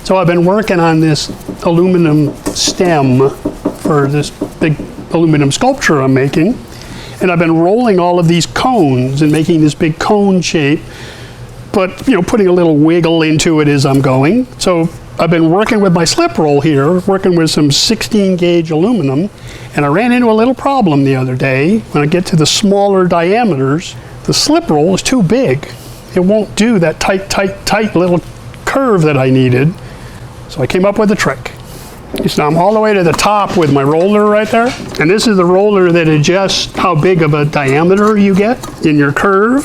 So I've been working on this aluminum stem for this big aluminum sculpture I'm making. And I've been rolling all of these cones and making this big cone shape, but putting a little wiggle into it as I'm going. So I've been working with my slip roll here, working with some 16 gauge aluminum, and I ran into a little problem the other day. When I get to the smaller diameters, the slip roll is too big. It won't do that tight little curve that I needed. So I came up with a trick. So I'm all the way to the top with my roller right there. And this is the roller that adjusts how big of a diameter you get in your curve.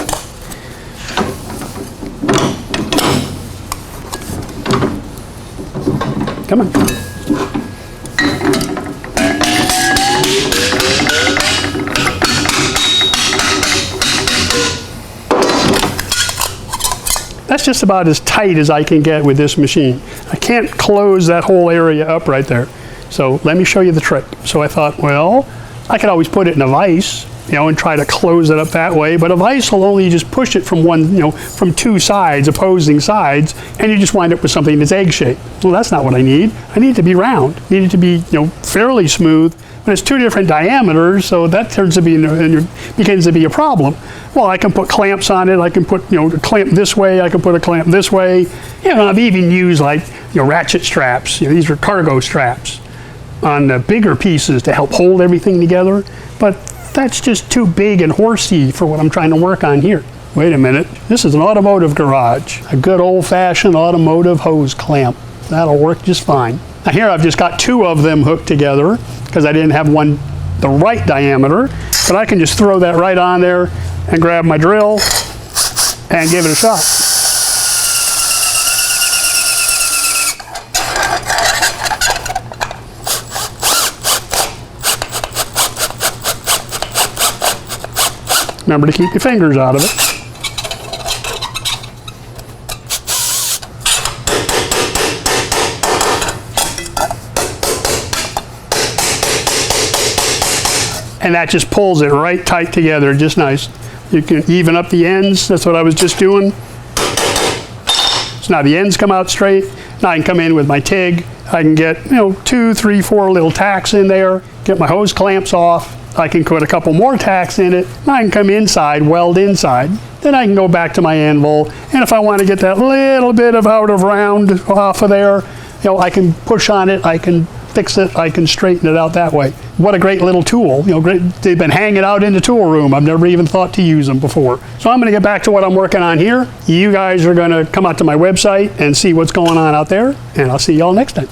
Come on. That's just about as tight as I can get with this machine. I can't close that whole area up right there. So let me show you the trick. So I thought, well, I could always put it in a vise, and try to close it up that way, but a vise will only just push it from from two sides, opposing sides, and you just wind up with something that's egg-shaped. Well, that's not what I need. I need it to be round. I need it to be, fairly smooth, but it's two different diameters, so that begins to be a problem. Well, I can put clamps on it. I can put, a clamp this way. I can put a clamp this way. I've even used ratchet straps. These are cargo straps on the bigger pieces to help hold everything together, but that's just too big and horsey for what I'm trying to work on here. Wait a minute, this is an automotive garage. A good old-fashioned automotive hose clamp. That'll work just fine. Now here I've just got two of them hooked together because I didn't have one the right diameter, but I can just throw that right on there and grab my drill and give it a shot. Remember to keep your fingers out of it. And that just pulls it right tight together, just nice. You can even up the ends, that's what I was just doing. So now the ends come out straight. Now I can come in with my TIG. I can get, 2, 3, 4 little tacks in there, get my hose clamps off. I can put a couple more tacks in it. I can come inside, weld inside. Then I can go back to my anvil. And if I want to get that little bit of out of round off of there, I can push on it, I can fix it, I can straighten it out that way. What a great little tool. They've been hanging out in the tool room. I've never even thought to use them before. So I'm going to get back to what I'm working on here. You guys are going to come out to my website and see what's going on out there, and I'll see y'all next time.